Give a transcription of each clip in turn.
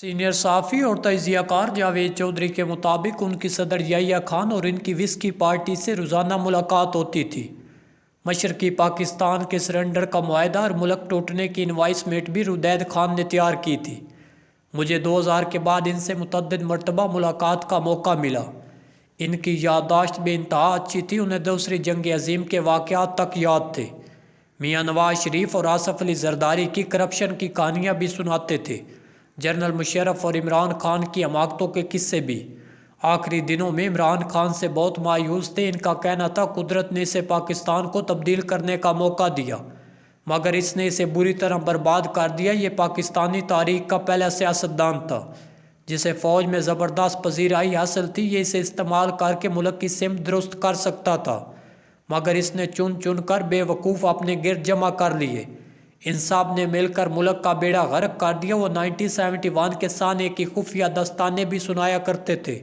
Senior صحافی اور تجزیہ کار جاوید چودھری کے مطابق ان کی صدر یحییٰ خان اور ان کی وسکی پارٹی سے روزانہ ملاقات ہوتی تھی۔ مشرقی پاکستان کے سرنڈر کا معاہدہ اور ملک ٹوٹنے کی انوائسمنٹ بھی رودید خان نے تیار کی تھی۔ مجھے 2000 کے بعد ان سے متعدد مرتبہ ملاقات کا موقع ملا۔ ان کی یادداشت بے انتہا اچھی تھی، انہیں دوسری جنگ عظیم کے واقعات تک یاد تھے۔ میاں نواز شریف اور آصف علی زرداری کی کرپشن کی کہانیاں بھی سناتے تھے، جنرل مشرف اور عمران خان کی حماقتوں کے قصے بھی۔ آخری دنوں میں عمران خان سے بہت مایوس تھے، ان کا کہنا تھا قدرت نے اسے پاکستان کو تبدیل کرنے کا موقع دیا مگر اس نے اسے بری طرح برباد کر دیا۔ یہ پاکستانی تاریخ کا پہلا سیاستدان تھا جسے فوج میں زبردست پذیرائی حاصل تھی، یہ اسے استعمال کر کے ملک کی سمت درست کر سکتا تھا مگر اس نے چن چن کر بے وقوف اپنے گرد جمع کر لیے۔ ان سب نے مل کر ملک کا بیڑا غرق کر دیا۔ وہ 1971 کے سانے کی خفیہ داستانیں بھی سنایا کرتے تھے۔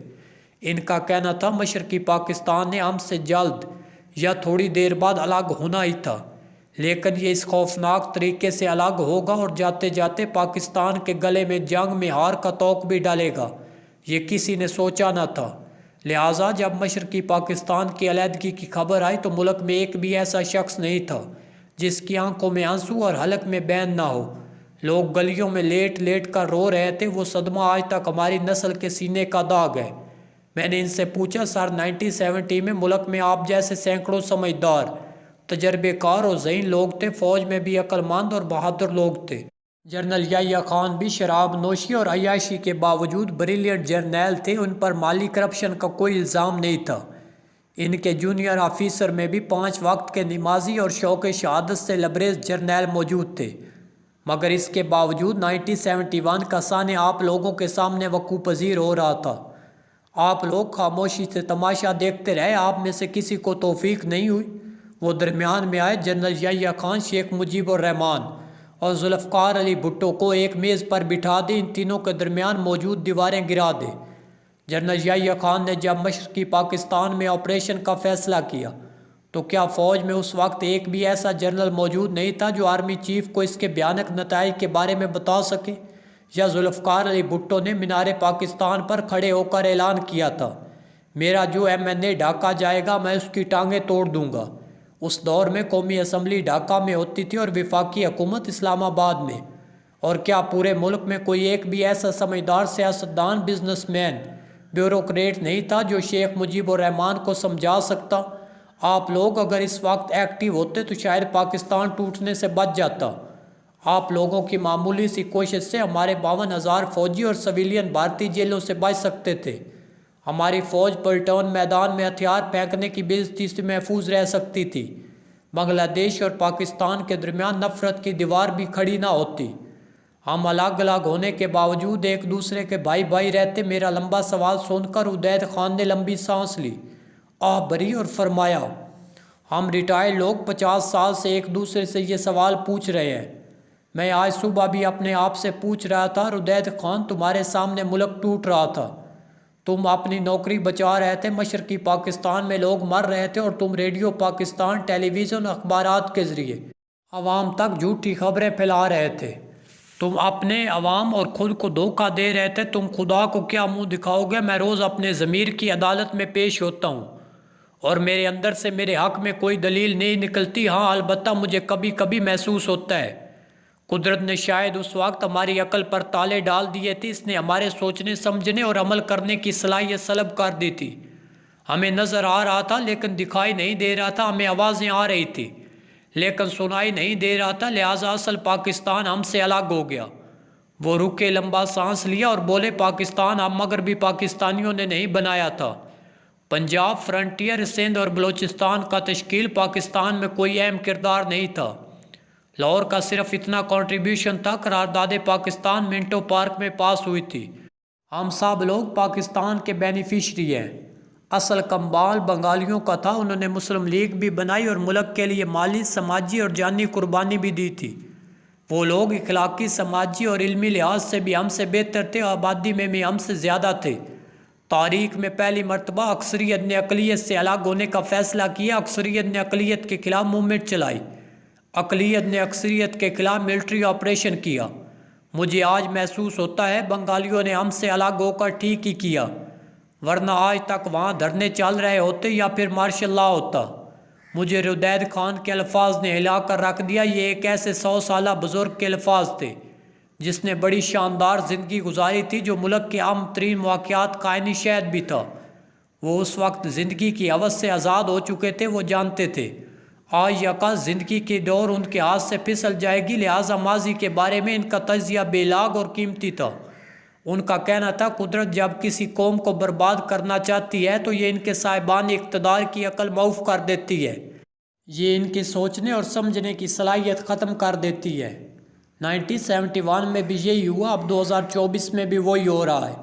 ان کا کہنا تھا مشرقی پاکستان نے ہم سے جلد یا تھوڑی دیر بعد الگ ہونا ہی تھا، لیکن یہ اس خوفناک طریقے سے الگ ہوگا اور جاتے جاتے پاکستان کے گلے میں جنگ میں ہار کا طوق بھی ڈالے گا۔ یہ کسی نے سوچا نہ تھا، لہٰذا جب مشرقی پاکستان کی علیحدگی کی خبر آئی تو ملک میں ایک بھی ایسا شخص نہیں تھا جس کی آنکھوں میں آنسو اور حلق میں بین نہ ہو۔ لوگ گلیوں میں لیٹ لیٹ کر رو رہے تھے۔ وہ صدمہ آج تک ہماری نسل کے سینے کا داغ ہے۔ میں نے ان سے پوچھا، سر 1970 میں ملک میں آپ جیسے سینکڑوں سمجھدار، تجربے کار اور ذہین لوگ تھے، فوج میں بھی عقل مند اور بہادر لوگ تھے۔ جنرل یحییٰ خان بھی شراب نوشی اور عیاشی کے باوجود بریلینٹ جرنیل تھے، ان پر مالی کرپشن کا کوئی الزام نہیں تھا۔ ان کے جونیئر آفیسر میں بھی 5 وقت کے نمازی اور شوق شہادت سے لبریز جرنیل موجود تھے، مگر اس کے باوجود 1971 کا سانحہ آپ لوگوں کے سامنے وقوع پذیر ہو رہا تھا۔ آپ لوگ خاموشی سے تماشا دیکھتے رہے، آپ میں سے کسی کو توفیق نہیں ہوئی وہ درمیان میں آئے، جنرل یحییٰ خان، شیخ مجیب الرحمان اور ذوالفقار علی بھٹو کو ایک میز پر بٹھا دے، ان تینوں کے درمیان موجود دیواریں گرا دے۔ جنرل یحییٰ خان نے جب مشرقی پاکستان میں آپریشن کا فیصلہ کیا تو کیا فوج میں اس وقت ایک بھی ایسا جنرل موجود نہیں تھا جو آرمی چیف کو اس کے بھیانک نتائج کے بارے میں بتا سکے؟ یا ذوالفقار علی بھٹو نے مینار پاکستان پر کھڑے ہو کر اعلان کیا تھا، میرا جو MNA ڈھاکہ جائے گا میں اس کی ٹانگیں توڑ دوں گا؟ اس دور میں قومی اسمبلی ڈھاکہ میں ہوتی تھی اور وفاقی حکومت اسلام آباد میں۔ اور کیا پورے ملک میں کوئی ایک بھی ایسا سمجھدار سیاستدان، بزنس مین، بیوروکریٹ نہیں تھا جو شیخ مجیب الرحمان کو سمجھا سکتا؟ آپ لوگ اگر اس وقت ایکٹیو ہوتے تو شاید پاکستان ٹوٹنے سے بچ جاتا۔ آپ لوگوں کی معمولی سی کوشش سے ہمارے 52,000 فوجی اور سویلین بھارتی جیلوں سے بچ سکتے تھے۔ ہماری فوج پلٹون میدان میں ہتھیار پھینکنے کی بے عزتی سے محفوظ رہ سکتی تھی۔ بنگلہ دیش اور پاکستان کے درمیان نفرت کی دیوار بھی کھڑی نہ ہوتی۔ ہم الگ الگ ہونے کے باوجود ایک دوسرے کے بھائی بھائی رہتے۔ میرا لمبا سوال سن کر رودید خان نے لمبی سانس لی، آہ بھری اور فرمایا، ہم ریٹائرڈ لوگ 50 سال سے ایک دوسرے سے یہ سوال پوچھ رہے ہیں۔ میں آج صبح بھی اپنے آپ سے پوچھ رہا تھا، رودید خان، تمہارے سامنے ملک ٹوٹ رہا تھا، تم اپنی نوکری بچا رہے تھے، مشرقی پاکستان میں لوگ مر رہے تھے اور تم ریڈیو پاکستان، ٹیلی ویژن، اخبارات کے ذریعے عوام تک جھوٹی خبریں پھیلا رہے تھے۔ تم اپنے عوام اور خود کو دھوکہ دے رہے تھے۔ تم خدا کو کیا منہ دکھاؤ گے؟ میں روز اپنے ضمیر کی عدالت میں پیش ہوتا ہوں اور میرے اندر سے میرے حق میں کوئی دلیل نہیں نکلتی۔ ہاں البتہ مجھے کبھی کبھی محسوس ہوتا ہے قدرت نے شاید اس وقت ہماری عقل پر تالے ڈال دیے تھے، اس نے ہمارے سوچنے سمجھنے اور عمل کرنے کی صلاحیت سلب کر دی تھی۔ ہمیں نظر آ رہا تھا لیکن دکھائی نہیں دے رہا تھا، ہمیں آوازیں آ رہی تھی لیکن سنائی نہیں دے رہا تھا، لہٰذا اصل پاکستان ہم سے الگ ہو گیا۔ وہ رکے، لمبا سانس لیا اور بولے، پاکستان ہم مغربی پاکستانیوں نے نہیں بنایا تھا۔ پنجاب، فرنٹیئر، سندھ اور بلوچستان کا تشکیل پاکستان میں کوئی اہم کردار نہیں تھا۔ لاہور کا صرف اتنا کنٹریبیوشن تھا۔ قرارداد پاکستان منٹو پارک میں پاس ہوئی تھی۔ ہم سب لوگ پاکستان کے بینیفیشری ہیں۔ اصل کمبال بنگالیوں کا تھا، انہوں نے مسلم لیگ بھی بنائی اور ملک کے لیے مالی، سماجی اور جانی قربانی بھی دی تھی۔ وہ لوگ اخلاقی، سماجی اور علمی لحاظ سے بھی ہم سے بہتر تھے، آبادی میں بھی ہم سے زیادہ تھے۔ تاریخ میں پہلی مرتبہ اکثریت نے اقلیت سے الگ ہونے کا فیصلہ کیا۔ اکثریت نے اقلیت کے خلاف موومنٹ چلائی، اقلیت نے اکثریت کے خلاف ملٹری آپریشن کیا۔ مجھے آج محسوس ہوتا ہے بنگالیوں نے ہم سے الگ ہو کر ٹھیک ہی کیا، ورنہ آج تک وہاں دھرنے چل رہے ہوتے یا پھر مارشل لا ہوتا۔ مجھے ردید خان کے الفاظ نے ہلا کر رکھ دیا۔ یہ ایک ایسے 100 سالہ بزرگ کے الفاظ تھے جس نے بڑی شاندار زندگی گزاری تھی، جو ملک کے اہم ترین واقعات کا عینی شاہد بھی تھا۔ وہ اس وقت زندگی کی ہوس سے آزاد ہو چکے تھے۔ وہ جانتے تھے آج یا کل زندگی کی ڈور ان کے ہاتھ سے پھسل جائے گی، لہٰذا ماضی کے بارے میں ان کا تجزیہ بے لاگ اور قیمتی تھا۔ ان کا کہنا تھا قدرت جب کسی قوم کو برباد کرنا چاہتی ہے تو یہ ان کے صاحبان اقتدار کی عقل معاف کر دیتی ہے، یہ ان کی سوچنے اور سمجھنے کی صلاحیت ختم کر دیتی ہے۔ 1971 میں بھی یہی ہوا، اب 2024 میں بھی وہی ہو رہا ہے۔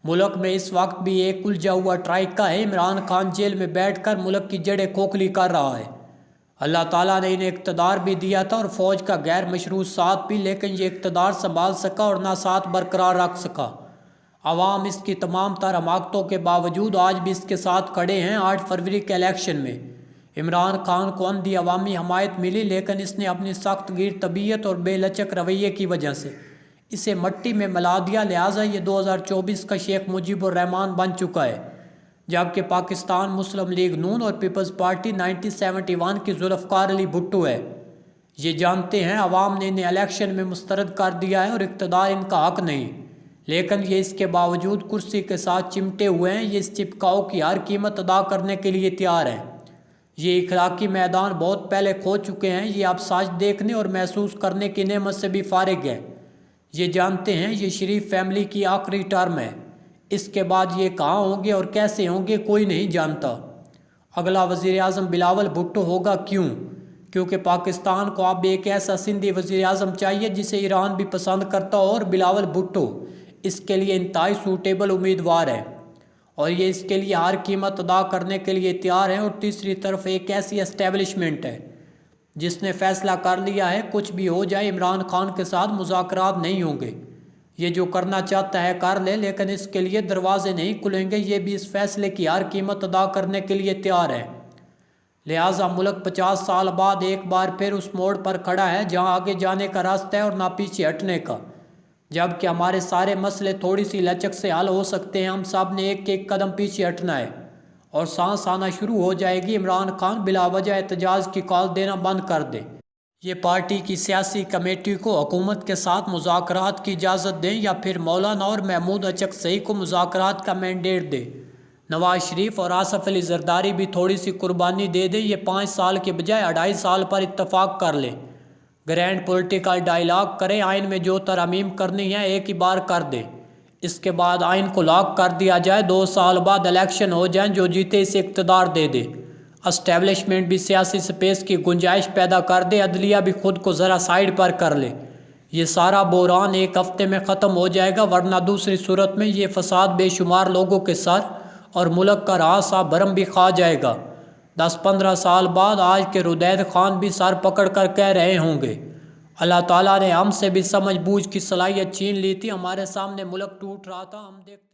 ملک میں اس وقت بھی ایک الجھا ہوا ٹرائیکا ہے۔ عمران خان جیل میں بیٹھ کر ملک کی جڑیں کھوکھلی کر رہا ہے۔ اللہ تعالیٰ نے انہیں اقتدار بھی دیا تھا اور فوج کا غیر مشروط ساتھ بھی، لیکن یہ اقتدار سنبھال سکا اور نہ ساتھ برقرار رکھ سکا۔ عوام اس کی تمام تر حماقتوں کے باوجود آج بھی اس کے ساتھ کھڑے ہیں۔ 8 فروری کے الیکشن میں عمران خان کو اندھی عوامی حمایت ملی، لیکن اس نے اپنی سخت گیر طبیعت اور بے لچک رویے کی وجہ سے اسے مٹی میں ملا دیا، لہٰذا یہ 2024 کا شیخ مجیب الرحمان بن چکا ہے، جبکہ پاکستان مسلم لیگ نون اور پیپلز پارٹی 1971 کی ذوالفقار علی بھٹو ہے۔ یہ جانتے ہیں عوام نے انہیں الیکشن میں مسترد کر دیا ہے اور اقتدار ان کا حق نہیں، لیکن یہ اس کے باوجود کرسی کے ساتھ چمٹے ہوئے ہیں۔ یہ اس چپکاؤ کی ہر قیمت ادا کرنے کے لیے تیار ہیں۔ یہ اخلاقی میدان بہت پہلے کھو چکے ہیں۔ یہ اب سچ دیکھنے اور محسوس کرنے کی نعمت سے بھی فارغ ہے۔ یہ جانتے ہیں یہ شریف فیملی کی آخری ٹرم ہے، اس کے بعد یہ کہاں ہوں گے اور کیسے ہوں گے کوئی نہیں جانتا۔ اگلا وزیر اعظم بلاول بھٹو ہوگا، کیوں؟ کیونکہ پاکستان کو اب ایک ایسا سندھی وزیر اعظم چاہیے جسے ایران بھی پسند کرتا ہو، اور بلاول بھٹو اس کے لیے انتہائی سوٹیبل امیدوار ہے، اور یہ اس کے لیے ہر قیمت ادا کرنے کے لیے تیار ہے۔ اور تیسری طرف ایک ایسی اسٹیبلشمنٹ ہے جس نے فیصلہ کر لیا ہے کچھ بھی ہو جائے عمران خان کے ساتھ مذاکرات نہیں ہوں گے۔ یہ جو کرنا چاہتا ہے کر لے، لیکن اس کے لیے دروازے نہیں کھلیں گے۔ یہ بھی اس فیصلے کی ہر قیمت ادا کرنے کے لیے تیار ہے۔ لہٰذا ملک 50 سال بعد ایک بار پھر اس موڑ پر کھڑا ہے جہاں آگے جانے کا راستہ ہے اور نہ پیچھے ہٹنے کا۔ جبکہ ہمارے سارے مسئلے تھوڑی سی لچک سے حل ہو سکتے ہیں، ہم سب نے ایک ایک قدم پیچھے ہٹنا ہے اور سانس آنا شروع ہو جائے گی۔ عمران خان بلا وجہ احتجاج کی کال دینا بند کر دے۔ یہ پارٹی کی سیاسی کمیٹی کو حکومت کے ساتھ مذاکرات کی اجازت دیں یا پھر مولانا اور محمود اچکزئی کو مذاکرات کا مینڈیٹ دے۔ نواز شریف اور آصف علی زرداری بھی تھوڑی سی قربانی دے دیں۔ یہ 5 سال کے بجائے 2.5 سال پر اتفاق کر لیں۔ گرینڈ پولیٹیکل ڈائیلاگ کریں، آئین میں جو ترامیم کرنی ہے ایک ہی بار کر دیں، اس کے بعد آئین کو لاک کر دیا جائے۔ 2 سال بعد الیکشن ہو جائیں، جو جیتے اسے اقتدار دے دے۔ اسٹیبلشمنٹ بھی سیاسی سپیس کی گنجائش پیدا کر دے، عدلیہ بھی خود کو ذرا سائیڈ پر کر لے۔ یہ سارا بحران ایک ہفتے میں ختم ہو جائے گا، ورنہ دوسری صورت میں یہ فساد بے شمار لوگوں کے سر اور ملک کا راسا بھرم بھی کھا جائے گا۔ 10-15 سال بعد آج کے ردید خان بھی سر پکڑ کر کہہ رہے ہوں گے اللہ تعالیٰ نے ہم سے بھی سمجھ بوجھ کی صلاحیت چھین لی تھی، ہمارے سامنے ملک ٹوٹ رہا تھا، ہم دیکھتے